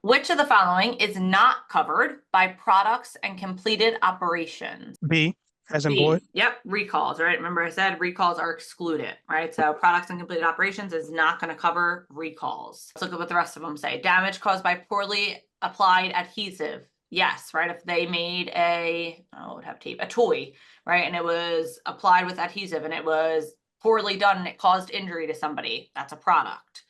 Which of the following is not covered by products and completed operations? B, as in boy. Yep, recalls, right? Remember I said recalls are excluded, right? So products and completed operations is not going to cover recalls. Let's look at what the rest of them say. Damage caused by poorly applied adhesive. Yes, right? If they made a toy, right? And it was applied with adhesive and it was poorly done and it caused injury to somebody, that's a product.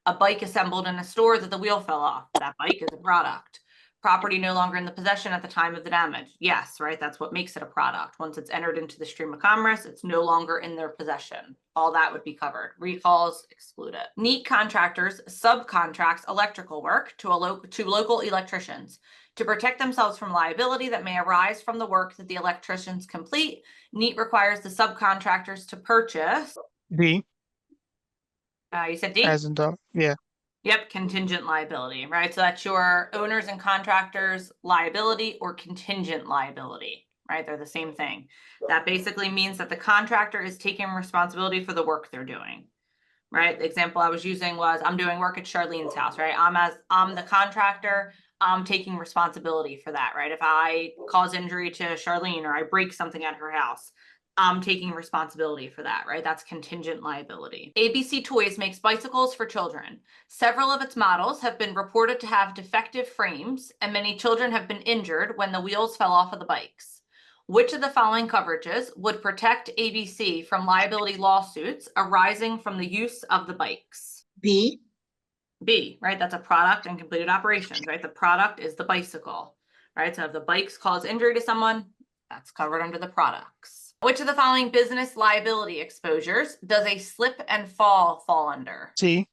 A bike assembled in a store that the wheel fell off, that bike is a product. Property no longer in the possession at the time of the damage. Yes, right? That's what makes it a product. Once it's entered into the stream of commerce, it's no longer in their possession. All that would be covered. Recalls excluded. KNEET contractors subcontracts electrical work to local electricians. To protect themselves from liability that may arise from the work that the electricians complete, KNEET requires the subcontractors to purchase. D. You said D? As in dog. Yeah. Yep, contingent liability, right? So that's your owners and contractors liability or contingent liability, right? They're the same thing. That basically means that the contractor is taking responsibility for the work they're doing, right? The example I was using was I'm doing work at Charlene's house, right? I'm the contractor, I'm taking responsibility for that, right? If I cause injury to Charlene or I break something at her house, I'm taking responsibility for that, right? That's contingent liability. ABC Toys makes bicycles for children. Several of its models have been reported to have defective frames, and many children have been injured when the wheels fell off of the bikes. Which of the following coverages would protect ABC from liability lawsuits arising from the use of the bikes? B. B, right? That's a product and completed operations, right? The product is the bicycle, right? So if the bikes cause injury to someone, that's covered under the products. Which of the following business liability exposures does a slip and fall under? C.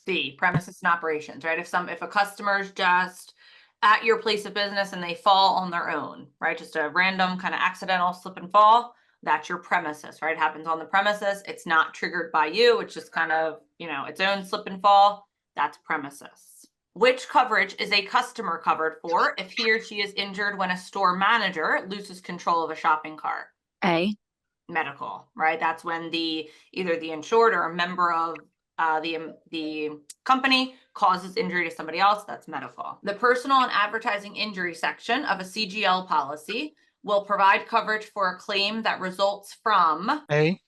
C, premises and operations, right? If a customer's just at your place of business and they fall on their own, right? Just a random kind of accidental slip and fall, that's your premises, right? It happens on the premises. It's not triggered by you. It's just kind of, its own slip and fall. That's premises. Which coverage is a customer covered for if he or she is injured when a store manager loses control of a shopping cart? A. Medical, right? That's when either the insured or a member of the company causes injury to somebody else. That's medical. The personal and advertising injury section of a CGL policy will provide coverage for a claim that results from A,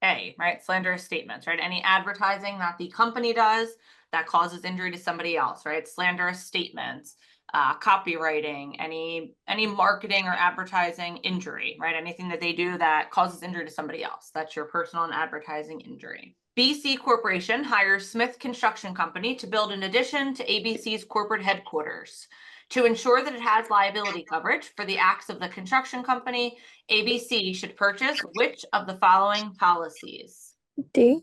right? Slanderous statements, right? Any advertising that the company does that causes injury to somebody else, right? Slanderous statements, copywriting, any marketing or advertising injury, right? Anything that they do that causes injury to somebody else. That's your personal and advertising injury. BC Corporation hires Smith Construction Company to build an addition to ABC's corporate headquarters. To ensure that it has liability coverage for the acts of the construction company, ABC should purchase which of the following policies? D.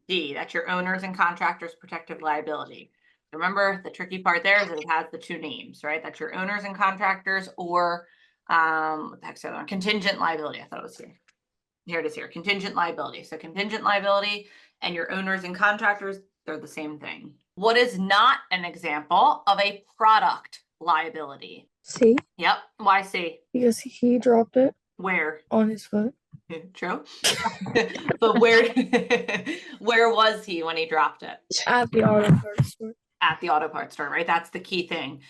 D, that's your owners and contractors protective liability. Remember, the tricky part there is that it has the two names, right? That's your owners and contractors, or what the heck's the other one? Contingent liability. I thought it was here. Here it is here. Contingent liability. So contingent liability and your owners and contractors, they're the same thing. What is not an example of a product liability? C. Yep. Why C? Because he dropped it Where? on his foot. True. But where was he when he dropped it? At the auto parts store. At the auto parts store, right? That's the key thing.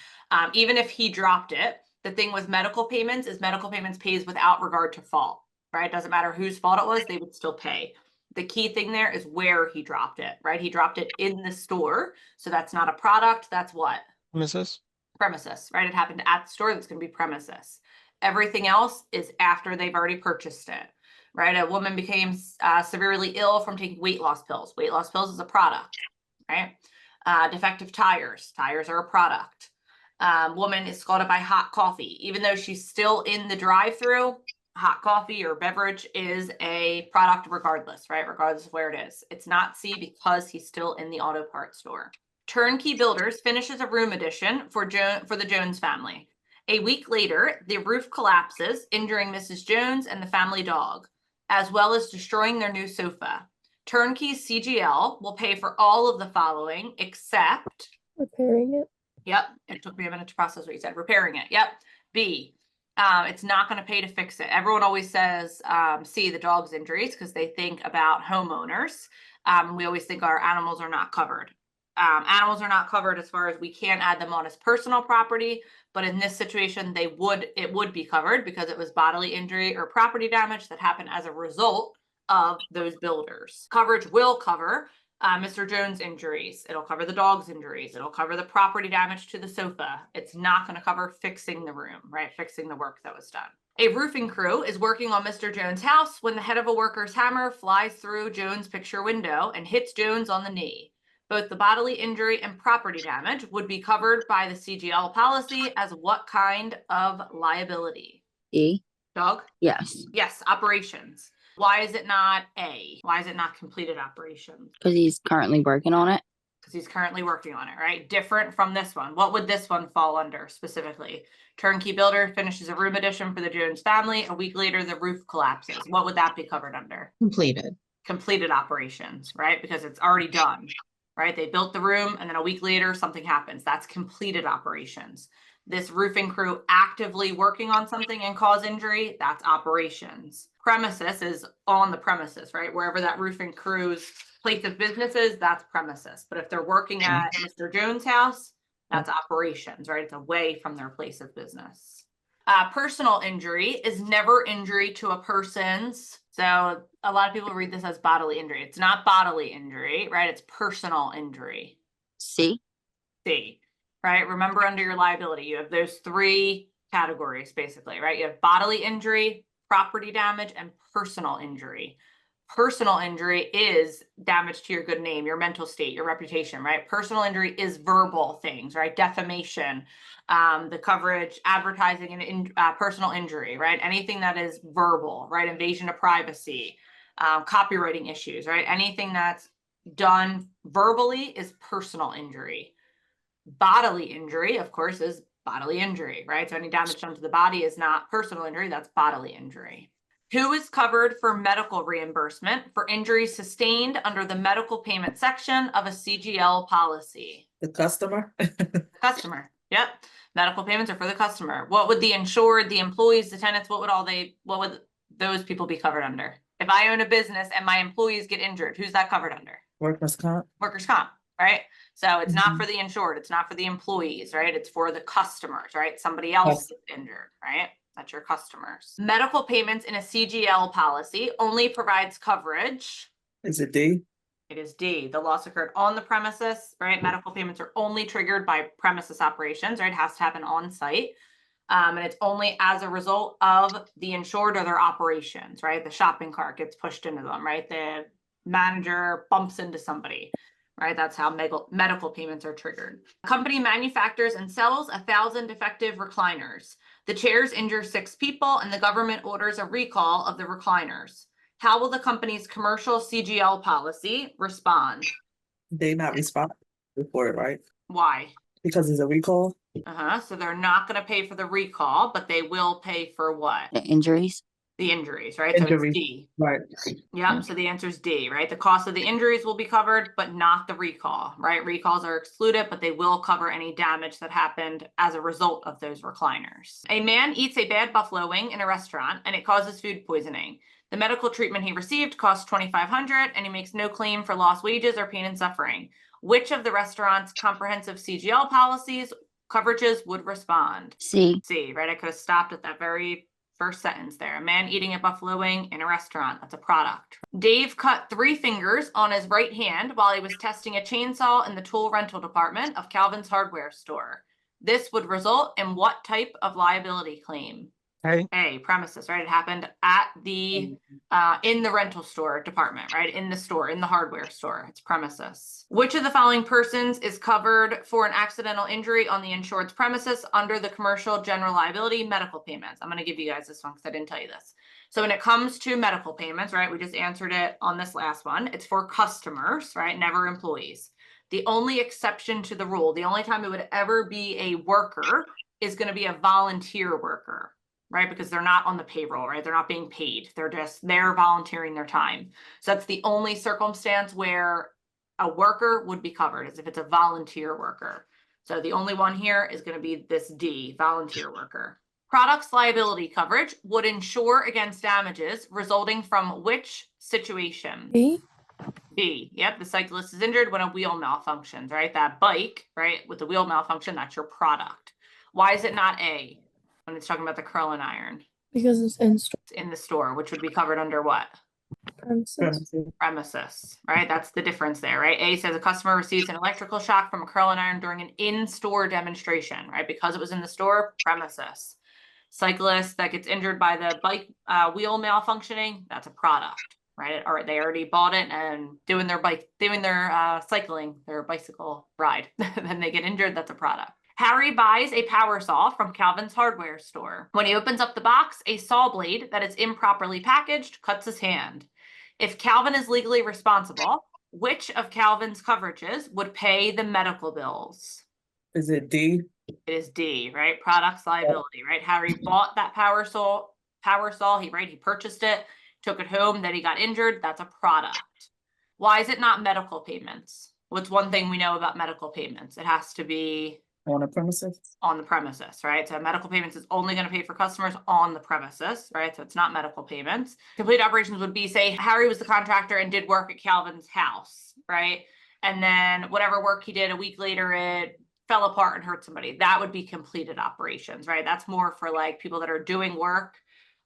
Even if he dropped it, the thing with medical payments is medical payments pays without regard to fault, right? It doesn't matter whose fault it was, they would still pay. The key thing there is where he dropped it, right? He dropped it in the store. So that's not a product. That's what? premises. Premises, right? It happened at the store. That's going to be premises. Everything else is after they've already purchased it, right? A woman became severely ill from taking weight loss pills. Weight loss pills is a product, right? Defective tires. Tires are a product. Woman is scalded by hot coffee. Even though she's still in the drive-through, hot coffee or beverage is a product regardless, right? Regardless of where it is. It's not C because he's still in the auto parts store. Turnkey Builders finishes a room addition for the Jones family. A week later, the roof collapses, injuring Mrs. Jones and the family dog, as well as destroying their new sofa. Turnkey CGL will pay for all of the following except repairing it. Yep. It took me a minute to process what you said. Repairing it. Yep. B. It's not going to pay to fix it. Everyone always says C, the dog's injuries, because they think about homeowners. We always think our animals are not covered. Animals are not covered as far as we can't add them on as personal property, but in this situation, it would be covered because it was bodily injury or property damage that happened as a result of those builders. Coverage will cover Mr. Jones' injuries. It'll cover the dog's injuries. It'll cover the property damage to the sofa. It's not going to cover fixing the room, right? Fixing the work that was done. A roofing crew is working on Mr. Jones' house when the head of a worker's hammer flies through Jones' picture window and hits Jones on the knee. Both the bodily injury and property damage would be covered by the CGL policy as what kind of liability? E. Doug? Yes, Yes, operations. Why is it not A? Why is it not completed operations? because he's currently working on it. Because he's currently working on it, right? Different from this one. What would this one fall under specifically? Turnkey builder finishes a room addition for the Jones family. A week later, the roof collapses. What would that be covered under? Completed. Completed operations, right? Because it's already done, right? They built the room and then a week later, something happens. That's completed operations. This roofing crew actively working on something and cause injury, that's operations. Premises is on the premises, right? Wherever that roofing crew's place of business is, that's premises. But if they're working at Mr. Jones' house, that's operations, right? It's away from their place of business. Personal injury is never injury to a person's. So a lot of people read this as bodily injury. It's not bodily injury, right? It's personal injury. C. C, right? Remember, under your liability, you have those three categories basically, right? You have bodily injury, property damage, and personal injury. Personal injury is damage to your good name, your mental state, your reputation, right? Personal injury is verbal things, right? Defamation, the coverage, advertising, and personal injury, right? Anything that is verbal, right? Invasion of privacy, copywriting issues, right? Anything that's done verbally is personal injury. Bodily injury, of course, is bodily injury, right? So any damage done to the body is not personal injury, that's bodily injury. Who is covered for medical reimbursement for injuries sustained under the medical payment section of a CGL policy? The customer. Customer, yep. Medical payments are for the customer. What would the insured, the employees, the tenants, what would those people be covered under? If I own a business and my employees get injured, who's that covered under? Workers' comp. Workers' comp, right? So it's not for the insured, it's not for the employees, right? It's for the customers, right? Somebody else gets injured, right? That's your customers. Medical payments in a CGL policy only provides coverage. Is it D? It is D. The loss occurred on the premises, right? Medical payments are only triggered by premises operations, right? It has to happen on site. And it's only as a result of the insured or their operations, right? The shopping cart gets pushed into them, right? The manager bumps into somebody, right? That's how medical payments are triggered. Company manufactures and sells 1,000 defective recliners. The chairs injure 6 people and the government orders a recall of the recliners. How will the company's commercial CGL policy respond? They not respond for it, right? Why? Because it's a recall. So they're not going to pay for the recall, but they will pay for what? The injuries. The injuries, right? So Injuries. it's D. Right. Yeah, so the answer is D, right? The cost of the injuries will be covered, but not the recall, right? Recalls are excluded, but they will cover any damage that happened as a result of those recliners. A man eats a bad buffalo wing in a restaurant and it causes food poisoning. The medical treatment he received cost $2,500 and he makes no claim for lost wages or pain and suffering. Which of the restaurant's comprehensive CGL policies coverages would respond? C. C, right? I could have stopped at that very first sentence there. A man eating a buffalo wing in a restaurant. That's a product. Dave cut 3 fingers on his right hand while he was testing a chainsaw in the tool rental department of Calvin's hardware store. This would result in what type of liability claim? A, premises, right? It happened at the in the rental store department, right? In the store, in the hardware store. It's premises. Which of the following persons is covered for an accidental injury on the insured's premises under the Commercial General Liability medical payments? I'm going to give you guys this one because I didn't tell you this. So when it comes to medical payments, right? We just answered it on this last one. It's for customers, right? Never employees. The only exception to the rule, the only time it would ever be a worker is going to be a volunteer worker. Right? Because they're not on the payroll, right? They're not being paid. They're volunteering their time. So that's the only circumstance where a worker would be covered, is if it's a volunteer worker. So the only one here is going to be this D, volunteer worker. Products liability coverage would insure against damages resulting from which situation? B. B, yep, the cyclist is injured when a wheel malfunctions, right? That bike, right, with the wheel malfunction, that's your product. Why is it not A when it's talking about the curling iron? Because it's in store It's in the store, which would be covered under what? premises. Premises. Premises, right? That's the difference there, right? A says a customer receives an electrical shock from a curling iron during an in-store demonstration, right? Because it was in the store, premises. Cyclist that gets injured by the bike wheel malfunctioning, that's a product, right? Or they already bought it and doing their cycling, their bicycle ride. Then they get injured, that's a product. Harry buys a power saw from Calvin's hardware store. When he opens up the box, a saw blade that is improperly packaged cuts his hand. If Calvin is legally responsible, which of Calvin's coverages would pay the medical bills? Is it D? It is D, right? Products liability, right? Harry bought that power saw, he purchased it, took it home, then he got injured. That's a product. Why is it not medical payments? What's one thing we know about medical payments? It has to be On the premises? on the premises, right? So medical payments is only going to pay for customers on the premises, right? So it's not medical payments. Complete operations would be, say, Harry was the contractor and did work at Calvin's house, right? And then whatever work he did a week later, it fell apart and hurt somebody. That would be completed operations, right? That's more for like people that are doing work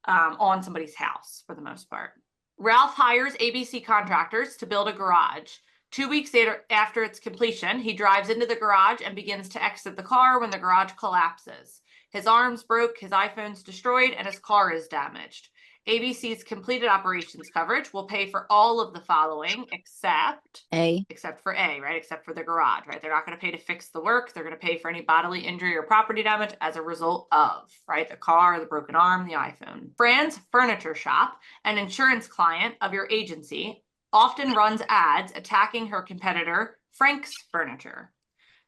on somebody's house for the most part. Ralph hires ABC Contractors to build a garage. 2 weeks later, after its completion, he drives into the garage and begins to exit the car when the garage collapses. His arms broke, his iPhone's destroyed, and his car is damaged. ABC's completed operations coverage will pay for all of the following except for A, right? Except for the garage, right? They're not going to pay to fix the work. They're going to pay for any bodily injury or property damage as a result of, right? The car, the broken arm, the iPhone. Fran's Furniture Shop, an insurance client of your agency, often runs ads attacking her competitor, Frank's Furniture.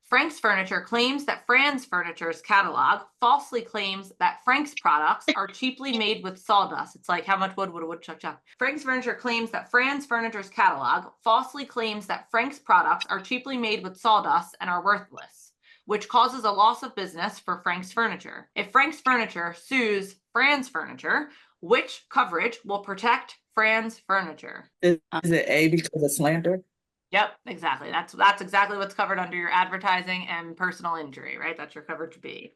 Frank's Furniture claims that Fran's Furniture's catalog falsely claims that Frank's products are cheaply made with sawdust. It's like, how much wood would a woodchuck chop? Frank's Furniture claims that Fran's Furniture's catalog falsely claims that Frank's products are cheaply made with sawdust and are worthless, which causes a loss of business for Frank's Furniture. If Frank's Furniture sues Fran's Furniture, which coverage will protect Fran's Furniture? Is it A because of slander? Yep, exactly. That's exactly what's covered under your advertising and personal injury, right? That's your coverage B.